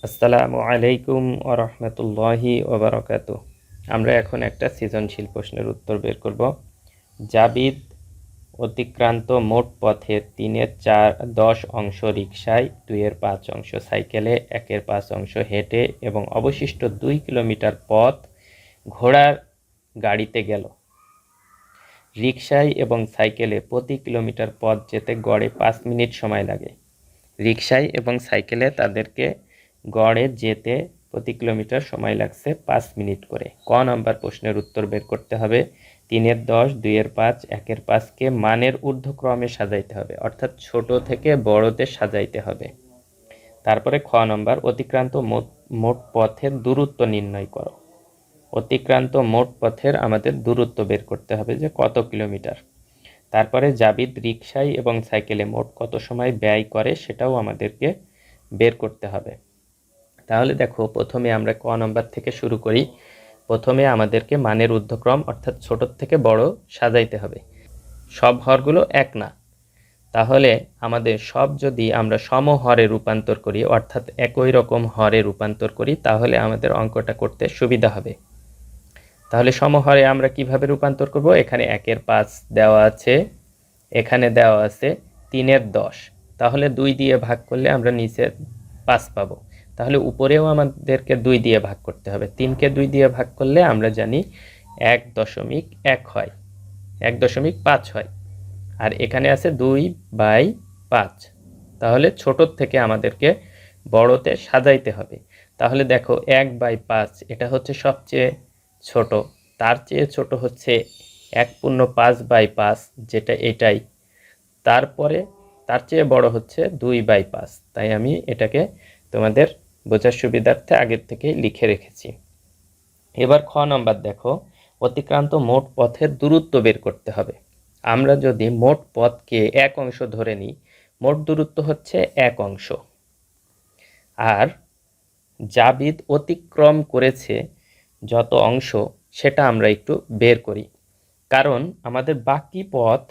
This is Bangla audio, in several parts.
আসসালামু আলাইকুম ওয়া রাহমাতুল্লাহি ওয়া বারাকাতুহু। আমরা এখন একটা সৃজনশীল প্রশ্নের উত্তর বের করব। জাবিদ অতিক্রান্ত মোট পথের 3/10 অংশ রিকশায়, 2/5 অংশ সাইকেলে, 1/5 অংশ হেঁটে এবং অবশিষ্ট 2 কিলোমিটার পথ ঘোড়ার গাড়িতে গেল। রিকশায় এবং সাইকেলে প্রতি কিলোমিটার পথ যেতে গড়ে 5 মিনিট সময় লাগে। রিকশায় এবং সাইকেলে তাদেরকে গড়ে যেতে প্রতি কিলোমিটার সময় লাগছে 5 মিনিট করে। ক নাম্বার প্রশ্নের উত্তর বের করতে হবে। 3/10, 2/5, 1/5কে মানের ঊর্ধ্বক্রমে সাজাইতে হবে, অর্থাৎ ছোট থেকে বড়তে সাজাইতে হবে। তারপরে খ নাম্বার অতিক্রান্ত মোট পথের দূরত্ব নির্ণয় করো। অতিক্রান্ত মোট পথের আমাদের দূরত্ব বের করতে হবে যে কত কিলোমিটার। তারপরে জাবিদ রিকশায় এবং সাইকেলে মোট কত সময় ব্যয় করে সেটাও আমাদেরকে বের করতে হবে। তাহলে দেখো, প্রথমে আমরা ক নম্বর থেকে শুরু করি। প্রথমে আমাদেরকে মানের ঊর্ধ্বক্রম অর্থাৎ ছোট থেকে বড় সাজাইতে হবে। সব হরগুলো এক না, তাহলে আমাদের সব যদি আমরা সমহরে রূপান্তর করি অর্থাৎ একই রকম হরে রূপান্তর করি তাহলে আমাদের অঙ্কটা করতে সুবিধা হবে। তাহলে সমহরে আমরা কিভাবে রূপান্তর করব? এখানে 1/5 দেওয়া আছে, এখানে দেওয়া আছে 3/10, তাহলে 2 দিয়ে ভাগ করলে আমরা নিচে 5 পাবো। তাহলে উপরেও আমাদেরকে 2 দিয়ে ভাগ করতে হবে। 3কে 2 দিয়ে ভাগ করলে আমরা জানি 1.1 হয়, 1.5 হয়। আর এখানে আছে 2/5, তাহলে ছোট থেকে আমাদেরকে বড়তে সাজাইতে হবে। তাহলে দেখো 1/5 এটা হচ্ছে সবচেয়ে ছোট, তার চেয়ে ছোট হচ্ছে 1/5/5 যেটা এটাই, তারপরে তার চেয়ে বড় হচ্ছে 2/5। তাই আমি এটাকে তোমাদের বোঝার সুবিধার্থে আগের থেকেই লিখে রেখেছি। এবার খ নম্বর দেখো, অতিক্রান্ত মোট পথের দূরত্ব বের করতে হবে। আমরা যদি মোট পথকে 1 অংশ ধরে নিই, মোট দূরত্ব হচ্ছে 1 অংশ। আর জাবিদ অতিক্রম করেছে যত অংশ সেটা আমরা একটু বের করি, কারণ আমাদের বাকি পথ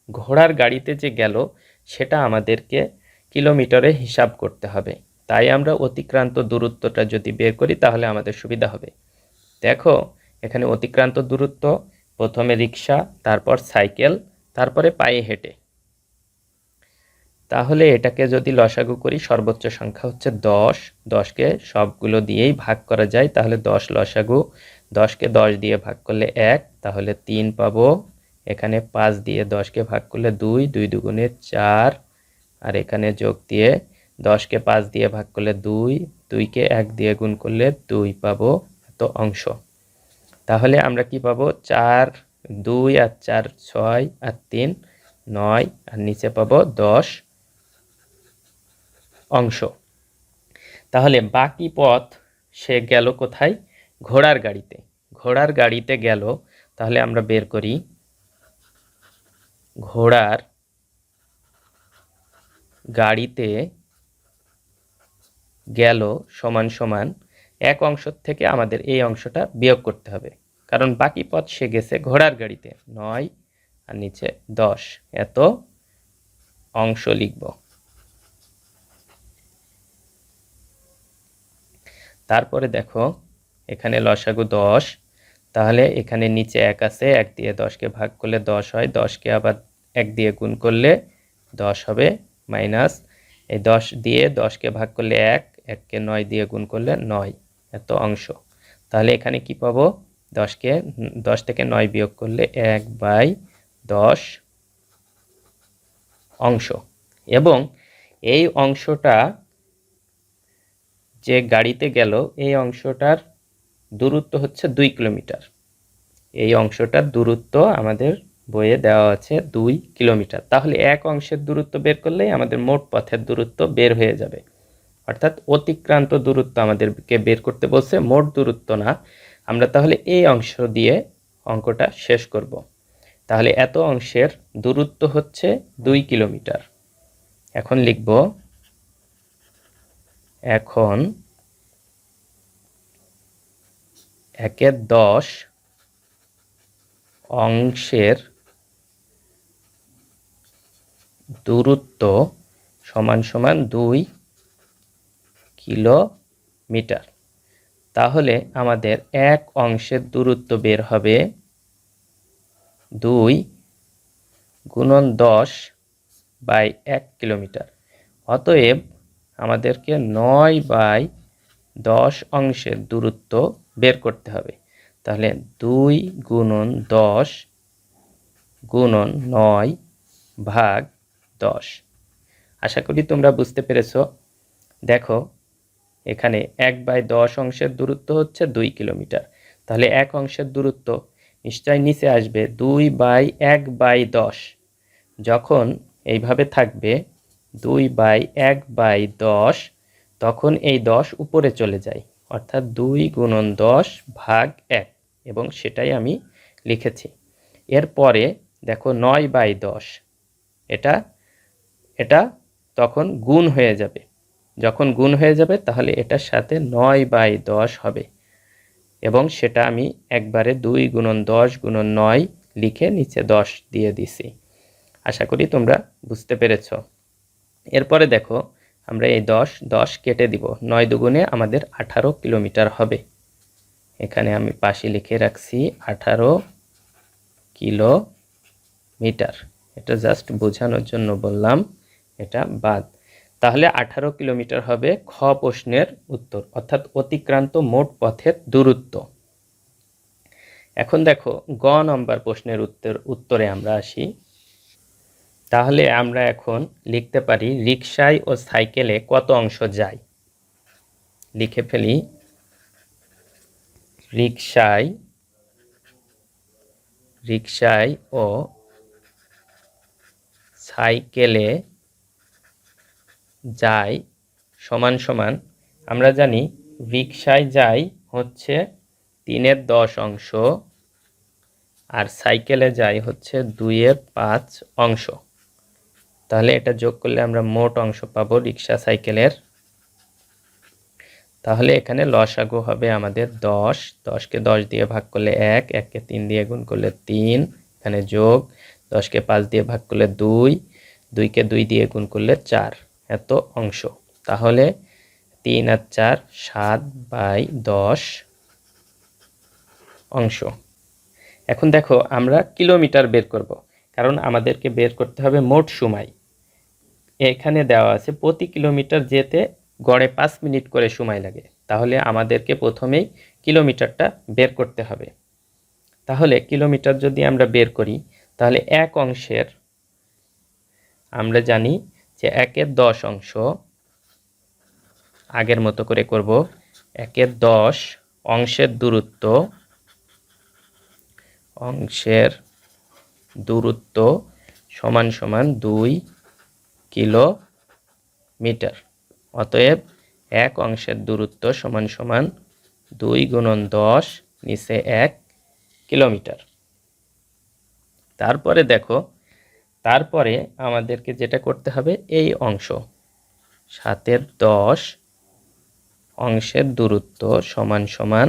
ঘোড়ার গাড়িতে যে গেল সেটা আমাদেরকে কিলোমিটারে হিসাব করতে হবে। তাই আমরা অতিক্রান্ত দূরত্বটা যদি বের করি তাহলে আমাদের সুবিধা হবে। দেখো, এখানে অতিক্রান্ত দূরত্ব প্রথমে রিকশা, তারপর সাইকেল, তারপরে পায়ে হেঁটে। তাহলে এটাকে যদি লসাগু করি সর্বোচ্চ সংখ্যা হচ্ছে 10। 10কে সবগুলো দিয়েই ভাগ করা যায়, তাহলে 10 লসাগু। 10কে 10 দিয়ে ভাগ করলে 1, তাহলে 3 পাবো। এখানে 5 দিয়ে 10কে ভাগ করলে 2, 2 দুগুণে 4। আর এখানে যোগ দিয়ে 10কে 5 দিয়ে ভাগ করলে 2, 2কে 1 দিয়ে গুণ করলে 2 পাবো, এত অংশ। তাহলে আমরা কি পাবো? 4, 2 আর 4 6 আর 3 9, আর নিচে পাবো 10 অংশ। তাহলে বাকি পথ সে গেল কোথায়? ঘোড়ার গাড়িতে। ঘোড়ার গাড়িতে গেল, তাহলে আমরা বের করি ঘোড়ার গাড়িতে গেল সমান সমান 1 অংশ থেকে আমাদের এই অংশটা বিয়োগ করতে হবে, কারণ বাকি পথ সে গেছে ঘোড়ার গাড়িতে। 9 আর নিচে 10, এত অংশ লিখব। তারপরে দেখো, এখানে লসাগু 10, তাহলে এখানে নিচে 1 আছে, 1 দিয়ে 10কে ভাগ করলে 10 হয়, 10কে আবার 1 দিয়ে গুণ করলে 10 হবে, মাইনাস এই 10 দিয়ে 10কে ভাগ করলে 1, 1কে 9 দিয়ে গুণ করলে 9, এত অংশ। তাহলে এখানে কি পাবো? 10 থেকে 9 বিয়োগ করলে 1/10 অংশ। এবং এই অংশটা যে গাড়িতে গেল এই অংশটার দূরত্ব হচ্ছে 2 কিলোমিটার। এই অংশটার দূরত্ব আমাদের বইয়ে দেওয়া আছে 2 কিলোমিটার। তাহলে এক অংশের দূরত্ব বের করলেই আমাদের মোট পথের দূরত্ব বের হয়ে যাবে। অর্থাৎ অতিক্রান্ত দূরত্ব আমাদেরকে বের করতে বলছে, মোট দূরত্ব না। আমরা তাহলে এই অংশ দিয়ে অঙ্কটা শেষ করব। তাহলে এত অংশের দূরত্ব হচ্ছে 2 কিলোমিটার। এখন লিখব, এখন 1/10 অংশের দূরত্ব সমান সমান 2 কিলোমিটার। মিটার। তাহলে আমাদের এক অংশের দূরত্ব বের হবে 2 গুণন 10/1 কিলোমিটার। অতএব আমাদেরকে 9/10 অংশের দূরত্ব বের করতে হবে। তাহলে 2 গুণন 10 গুণন 9/10। আশা করি তোমরা বুঝতে পেরেছো। দেখো এখানে 1/10 অংশের দূরত্ব হচ্ছে 2 কিলোমিটার। তাহলে এক অংশের দূরত্ব নিশ্চয় নিচে আসবে 2/1/10। যখন এইভাবে থাকবে 2/1/10, তখন এই 10 উপরে চলে যায়, অর্থাৎ 2 গুণন 10/1, এবং সেটাই আমি লিখেছি। এরপরে দেখো 9/10, এটা এটা তখন গুণ হয়ে যাবে। যখন গুণ হয়ে যাবে তাহলে এটার সাথে 9/10 হবে, এবং সেটা আমি একবারে 2 গুণন 10 গুণন 9 লিখে নিচে 10 দিয়ে দিছি। আশা করি তোমরা বুঝতে পেরেছ। এরপরে দেখো আমরা এই 10 কেটে দিব। 9 দুগুণে আমাদের 18 কিলোমিটার হবে। এখানে আমি পাশে লিখে রাখছি 18 কিলোমিটার। এটা জাস্ট বোঝানোর জন্য বললাম, এটা বাদ। তাহলে 18 কিলোমিটার হবে খ প্রশ্নের উত্তর, অর্থাৎ অতিক্রান্ত মোট পথের দূরত্ব। এখন দেখো গ নম্বর প্রশ্নের উত্তরে আমরা আসি। তাহলে আমরা এখন লিখতে পারি রিকশায় ও সাইকেলে কত অংশ যায়। লিখে ফেলি, রিকশায় ও সাইকেলে যায় সমান সমান, আমরা জানি রিকশায় যায় হচ্ছে 3/10 অংশ, আর সাইকেলে যায় হচ্ছে 2/5 অংশ। তাহলে এটা যোগ করলে আমরা মোট অংশ পাবো রিকশা সাইকেলের। তাহলে এখানে লসাগু হবে আমাদের 10। 10কে 10 দিয়ে ভাগ করলে 1, 1কে 3 দিয়ে গুণ করলে 3, এখানে যোগ 10কে 5 দিয়ে ভাগ করলে 2, 2কে 2 দিয়ে গুণ করলে 4, এত অংশ। তাহলে 3 আর 4 7/10 অংশ। এখন দেখো আমরা কিলোমিটার বের করব, কারণ আমাদেরকে বের করতে হবে মোট সময়। এখানে দেওয়া আছে প্রতি কিলোমিটার যেতে গড়ে 5 মিনিট করে সময় লাগে। তাহলে আমাদেরকে প্রথমেই কিলোমিটারটা বের করতে হবে। তাহলে কিলোমিটার যদি আমরা বের করি, তাহলে এক অংশের আমরা জানি যে 1/10 অংশ, আগের মতো করে করব। 1/10 অংশের দূরত্ব সমান সমান 2 কিলোমিটার। অতএব এক অংশের দূরত্ব সমান সমান 2 গুণন 10 নিচে 1 কিলোমিটার। তারপরে দেখো, তারপরে আমাদেরকে যেটা করতে হবে, এই অংশ 7/10 অংশের দূরত্ব সমান সমান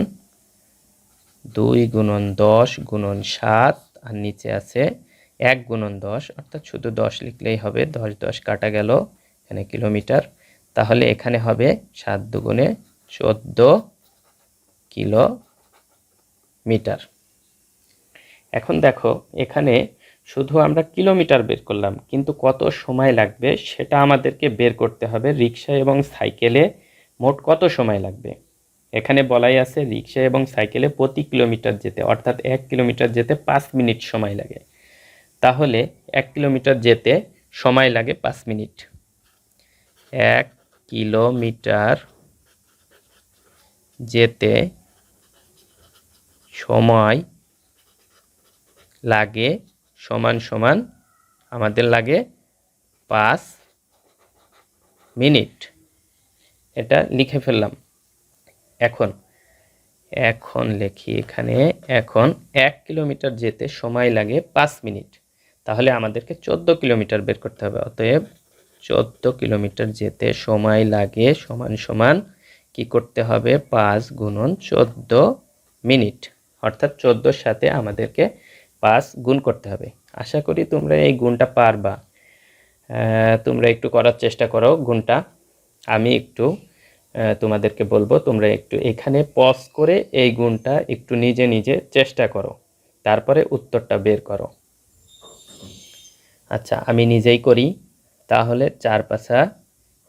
2 গুণন 10 গুণন 7, আর নিচে আছে 1 গুণন 10, অর্থাৎ শুধু 10 লিখলেই হবে। 10 10 কাটা গেল, এখানে কিলোমিটার। তাহলে এখানে হবে 7 দুগুণে 14 কিলোমিটার। এখন দেখো এখানে শুধু আমরা কিলোমিটার বের করলাম, কিন্তু কত সময় লাগবে সেটা আমাদেরকে বের করতে হবে। রিকশা এবং সাইকেলে মোট কত সময় লাগবে। এখানে বলাই আছে রিকশা এবং সাইকেলে প্রতি কিলোমিটার যেতে, অর্থাৎ 1 কিলোমিটার যেতে 5 মিনিট সময় লাগে। তাহলে 1 কিলোমিটার যেতে সময় লাগে 5 মিনিট। 1 কিলোমিটার যেতে সময় লাগে সমান সমান আমাদের লাগে 5 মিনিট। এটা লিখে ফেললাম। এখন লিখি এখানে, এখন 1 কিলোমিটার যেতে সময় লাগে 5 মিনিট। তাহলে আমাদেরকে 14 কিলোমিটার বের করতে হবে। অতএব 14 কিলোমিটার যেতে সময় লাগে সমান সমান কি করতে হবে, 5 গুণন 14 মিনিট, অর্থাৎ 14-র সাথে আমাদেরকে 5 গুণ করতে হবে। আশা করি তোমরা এই গুণটা পারবা। তোমরা একটু করার চেষ্টা করো গুণটা। আমি একটু তোমাদেরকে বলবো তোমরা একটু এখানে পজ করে এই গুণটা একটু নিজে নিজে চেষ্টা করো, তারপরে উত্তরটা বের করো। আচ্ছা, আমি নিজেই করি। তাহলে 4 পাঁচা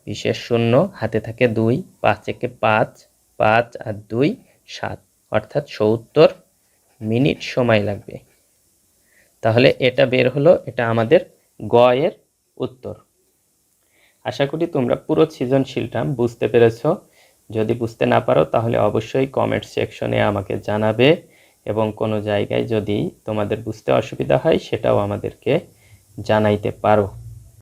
20 শূন্য, হাতে থাকে 2, 5 একে 5, 5 আর 2 7, অর্থাৎ 70 মিনিট সময় লাগবে। তাহলে এটা বের হলো, এটা আমাদের গ এর উত্তর। আশা করি তোমরা পুরো সৃজনশীলটা বুঝতে পেরেছো। যদি বুঝতে না পারো তাহলে অবশ্যই কমেন্ট সেকশনে আমাকে জানাবে, এবং কোনো জায়গায় যদি তোমাদের বুঝতে অসুবিধা হয় সেটাও আমাদেরকে জানাইতে পারো।